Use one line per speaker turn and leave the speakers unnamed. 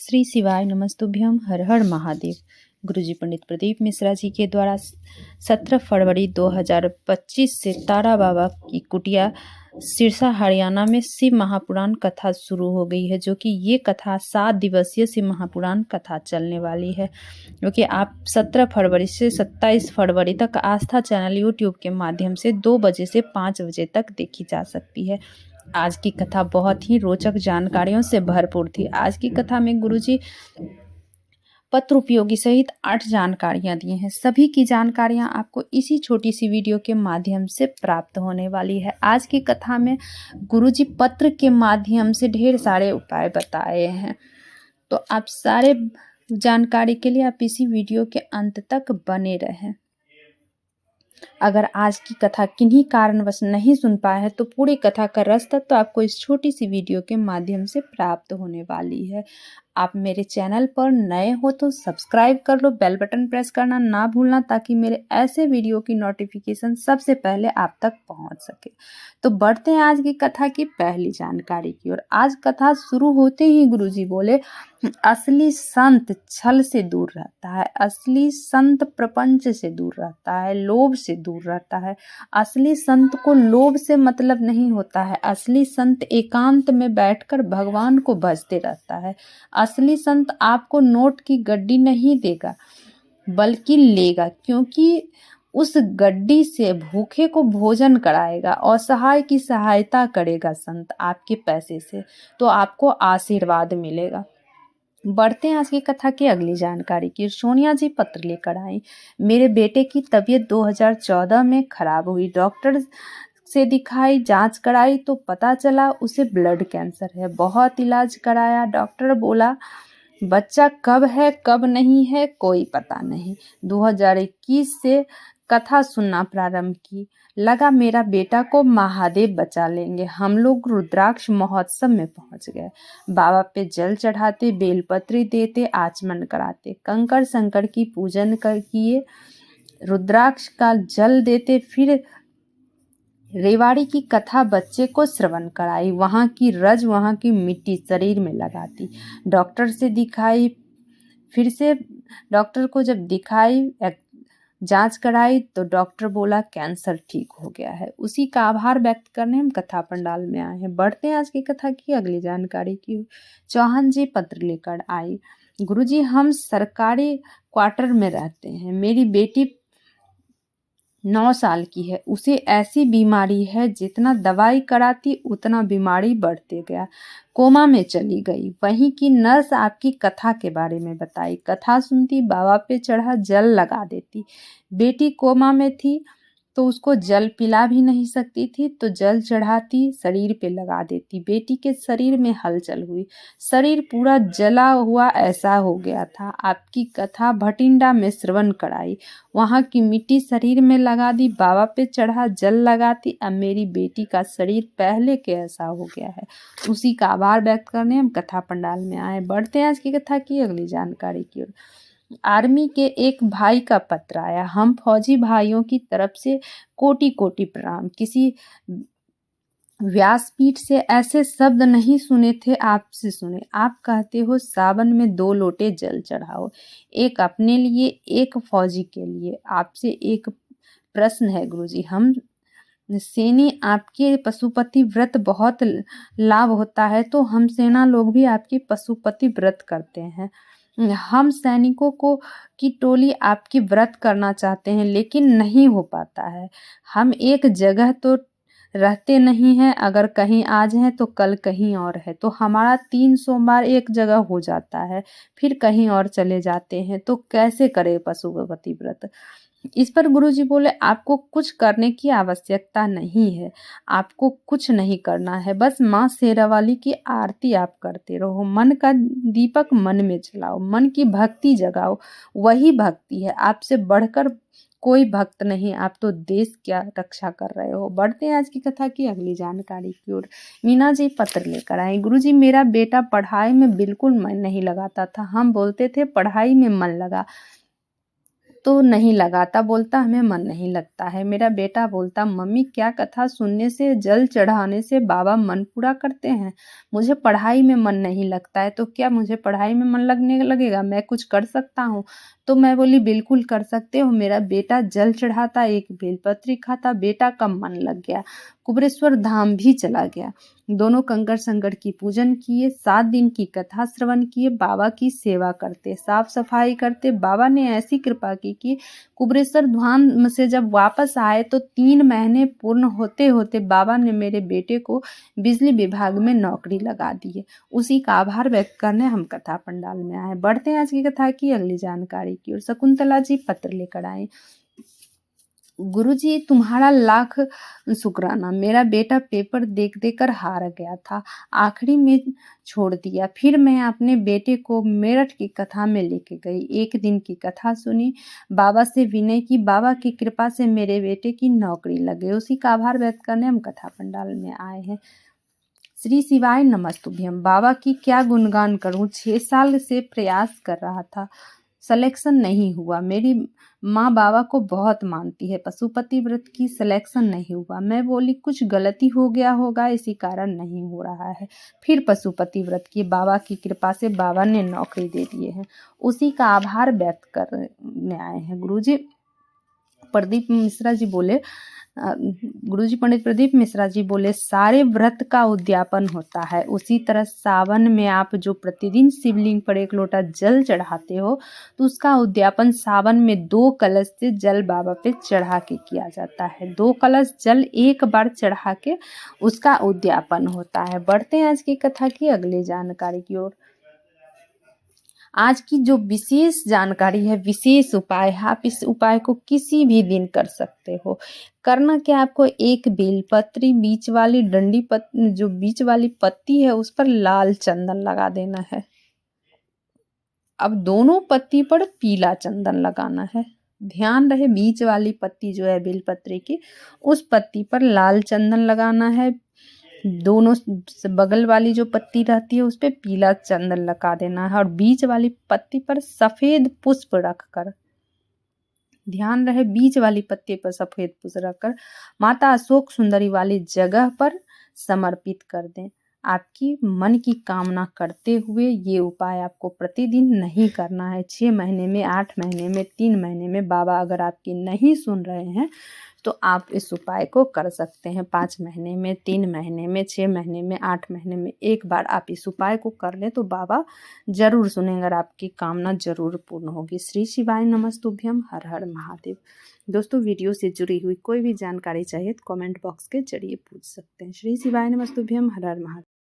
श्री शिवाय नमस्तुभ्यम। हर हर महादेव। गुरुजी पंडित प्रदीप मिश्रा जी के द्वारा 17 फरवरी 2025 से तारा बाबा की कुटिया सिरसा हरियाणा में शिव महापुराण कथा शुरू हो गई है, जो कि ये कथा 7 दिवसीय शिव महापुराण कथा चलने वाली है, जो कि आप 17 फरवरी से 27 फरवरी तक आस्था चैनल यूट्यूब के माध्यम से 2 बजे से 5 बजे तक देखी जा सकती है। आज की कथा बहुत ही रोचक जानकारियों से भरपूर थी। आज की कथा में गुरुजी पत्र उपयोगी सहित 8 जानकारियां दी हैं। सभी की जानकारियां आपको इसी छोटी सी वीडियो के माध्यम से प्राप्त होने वाली है। आज की कथा में गुरुजी पत्र के माध्यम से ढेर सारे उपाय बताए हैं, तो आप सारे जानकारी के लिए आप इसी वीडियो के अंत तक बने रहें। अगर आज की कथा किन्हीं कारणवश नहीं सुन पाए हैं तो पूरी कथा का रस तत्व आपको इस छोटी सी वीडियो के माध्यम से प्राप्त होने वाली है। आप मेरे चैनल पर नए हो तो सब्सक्राइब कर लो, बेल बटन प्रेस करना ना भूलना, ताकि मेरे ऐसे वीडियो की नोटिफिकेशन सबसे पहले आप तक पहुंच सके। तो बढ़ते हैं आज की कथा की पहली जानकारी की ओर। आज कथा शुरू होते ही गुरुजी बोले, असली संत छल से दूर रहता है, असली संत प्रपंच से दूर रहता है, लोभ से दूर रहता है। असली संत को लोभ से मतलब नहीं होता है। असली संत एकांत में बैठकर भगवान को भजते रहता है। असली संत आपको नोट की गड्डी नहीं देगा बल्कि लेगा, क्योंकि उस गड्डी से भूखे को भोजन कराएगा, असहाय की सहायता करेगा संत आपके पैसे से, तो आपको आशीर्वाद मिलेगा। बढ़ते हैं आज की कथा की अगली जानकारी की। सोनिया जी पत्र लेकर आई, मेरे बेटे की तबीयत 2014 में खराब हुई, डॉक्टर से दिखाई, जांच कराई तो पता चला उसे ब्लड कैंसर है। बहुत इलाज कराया, डॉक्टर बोला बच्चा कब है कब नहीं है कोई पता नहीं। 2021 से कथा सुनना प्रारंभ की, लगा मेरा बेटा को महादेव बचा लेंगे। हम लोग रुद्राक्ष महोत्सव में पहुंच गए। बाबा पे जल चढ़ाते, बेलपत्री देते, आचमन कराते, कंकड़ संकड़ की पूजन किए, रुद्राक्ष का जल देते, फिर रेवाड़ी की कथा बच्चे को श्रवण कराई, वहाँ की रज, वहाँ की मिट्टी शरीर में लगाती। डॉक्टर से दिखाई, फिर से डॉक्टर को जब दिखाई, जांच कराई तो डॉक्टर बोला कैंसर ठीक हो गया है। उसी का आभार व्यक्त करने हम कथा पंडाल में आए हैं। बढ़ते हैं आज की कथा की अगली जानकारी की। चौहान जी पत्र लेकर आई, गुरुजी हम सरकारी क्वार्टर में रहते हैं, मेरी बेटी 9 साल की है, उसे ऐसी बीमारी है जितना दवाई कराती उतना बीमारी बढ़ते गया, कोमा में चली गई। वहीं की नर्स आपकी कथा के बारे में बताई, कथा सुनती, बाबा पे चढ़ा जल लगा देती। बेटी कोमा में थी तो उसको जल पिला भी नहीं सकती थी, तो जल चढ़ाती, शरीर पे लगा देती। बेटी के शरीर में हलचल हुई, शरीर पूरा जला हुआ ऐसा हो गया था। आपकी कथा भटिंडा में श्रवण कराई, वहाँ की मिट्टी शरीर में लगा दी, बाबा पे चढ़ा जल लगाती। अब मेरी बेटी का शरीर पहले के ऐसा हो गया है। उसी का आभार व्यक्त करने हम कथा पंडाल में आए। बढ़ते हैं आज की कथा की अगली जानकारी की ओर। आर्मी के एक भाई का पत्र आया, हम फौजी भाइयों की तरफ से कोटि कोटि प्रणाम। किसी व्यासपीठ से ऐसे शब्द नहीं सुने थे, आपसे सुने। आप कहते हो सावन में 2 लोटे जल चढ़ाओ, एक अपने लिए एक फौजी के लिए। आपसे एक प्रश्न है गुरुजी, हम सैनी आपके पशुपति व्रत बहुत लाभ होता है, तो हम सेना लोग भी आपकी पशुपति व्रत करते हैं। हम सैनिकों को की टोली आपकी व्रत करना चाहते हैं, लेकिन नहीं हो पाता है। हम एक जगह तो रहते नहीं हैं, अगर कहीं आज हैं तो कल कहीं और है, तो हमारा 3 सोमवार एक जगह हो जाता है, फिर कहीं और चले जाते हैं, तो कैसे करें पशुपति व्रत। इस पर गुरुजी बोले, आपको कुछ करने की आवश्यकता नहीं है, आपको कुछ नहीं करना है, बस माँ शेरावाली की आरती आप करते रहो, मन का दीपक मन में जलाओ, मन की भक्ति जगाओ, वही भक्ति है, आपसे बढ़कर कोई भक्त नहीं, आप तो देश क्या रक्षा कर रहे हो। बढ़ते हैं आज की कथा की अगली जानकारी की ओर। मीना जी पत्र लेकर आए, गुरुजी मेरा बेटा पढ़ाई में बिल्कुल मन नहीं लगाता था, हम बोलते थे पढ़ाई में मन लगा तो नहीं लगाता, बोलता हमें मन नहीं लगता है। मेरा बेटा बोलता, मम्मी क्या कथा सुनने से, जल चढ़ाने से बाबा मन पूरा करते हैं? मुझे पढ़ाई में मन नहीं लगता है, तो क्या मुझे पढ़ाई में मन लगने लगेगा? मैं कुछ कर सकता हूँ? तो मैं बोली बिल्कुल कर सकते हो। मेरा बेटा जल चढ़ाता, एक बेलपत्री खाता, बेटा का मन लग गया, कुबेरेश्वर धाम भी चला गया। दोनों कंकड़ संकड़ की पूजन किए, 7 दिन की कथा श्रवण किए, बाबा की सेवा करते, साफ सफाई करते। बाबा ने ऐसी कृपा की कि कुबेरेश्वर धाम से जब वापस आए तो 3 महीने पूर्ण होते होते बाबा ने मेरे बेटे को बिजली विभाग में नौकरी लगा दी है। उसी का आभार व्यक्त करने हम कथा पंडाल में आए। बढ़ते हैं आज की कथा की अगली जानकारी की ओर। शकुंतला जी पत्र लेकर आए। गुरुजी तुम्हारा लाख शुक्राना, मेरा बेटा पेपर देख देकर हार गया था, आखिरी में छोड़ दिया। फिर मैं अपने बेटे को मेरठ की कथा में लेके गई, 1 दिन की कथा सुनी, बाबा से विनय की, बाबा की कृपा से मेरे बेटे की नौकरी लग गई। उसी का आभार व्यक्त करने हम कथा पंडाल में आए हैं। श्री शिवाय नमस्तुभ्यम। बाबा की क्या गुणगान करूं, 6 साल से प्रयास कर रहा था, सिलेक्शन नहीं हुआ। मेरी माँ बाबा को बहुत मानती है, पशुपति व्रत की सिलेक्शन नहीं हुआ। मैं बोली कुछ गलती हो गया होगा, इसी कारण नहीं हो रहा है। फिर पशुपति व्रत की, बाबा की कृपा से बाबा ने नौकरी दे दिए हैं। उसी का आभार व्यक्त करने आए हैं। गुरुजी प्रदीप मिश्रा जी बोले, गुरुजी पंडित प्रदीप मिश्रा जी बोले, सारे व्रत का उद्यापन होता है। उसी तरह सावन में आप जो प्रतिदिन शिवलिंग पर 1 लोटा जल चढ़ाते हो, तो उसका उद्यापन सावन में 2 कलश से जल बाबा पे चढ़ा के किया जाता है। 2 कलश जल एक बार चढ़ा के उसका उद्यापन होता है। बढ़ते हैं आज की कथा की अगली जानकारी की ओर। आज की जो विशेष जानकारी है, विशेष उपाय है, आप इस उपाय को किसी भी दिन कर सकते हो। करना क्या, आपको एक बेलपत्री, बीच वाली डंडी जो बीच वाली पत्ती है उस पर लाल चंदन लगा देना है। अब दोनों पत्ती पर पीला चंदन लगाना है। ध्यान रहे, बीच वाली पत्ती जो है बेलपत्री की, उस पत्ती पर लाल चंदन लगाना है। दोनों बगल वाली जो पत्ती रहती है उस पे पीला चंदन लगा देना है, और बीच वाली पत्ती पर सफेद पुष्प रखकर, ध्यान रहे, बीच वाली पत्ती पर सफेद पुष्प रखकर माता अशोक सुंदरी वाली जगह पर समर्पित कर दें। आपकी मन की कामना करते हुए ये उपाय आपको प्रतिदिन नहीं करना है। 6 महीने में, 8 महीने में, 3 महीने में बाबा अगर आपकी नहीं सुन रहे हैं तो आप इस उपाय को कर सकते हैं। 5 महीने में, 3 महीने में, 6 महीने में, 8 महीने में एक बार आप इस उपाय को कर लें तो बाबा जरूर सुनेंगे और आपकी कामना जरूर पूर्ण होगी। श्री शिवाय नमस्तुभ्यम। हर हर महादेव। दोस्तों, वीडियो से जुड़ी हुई कोई भी जानकारी चाहिए तो कमेंट बॉक्स के जरिए पूछ सकते हैं। श्री शिवाय नमस्तुभ्यम। हर हर महादेव।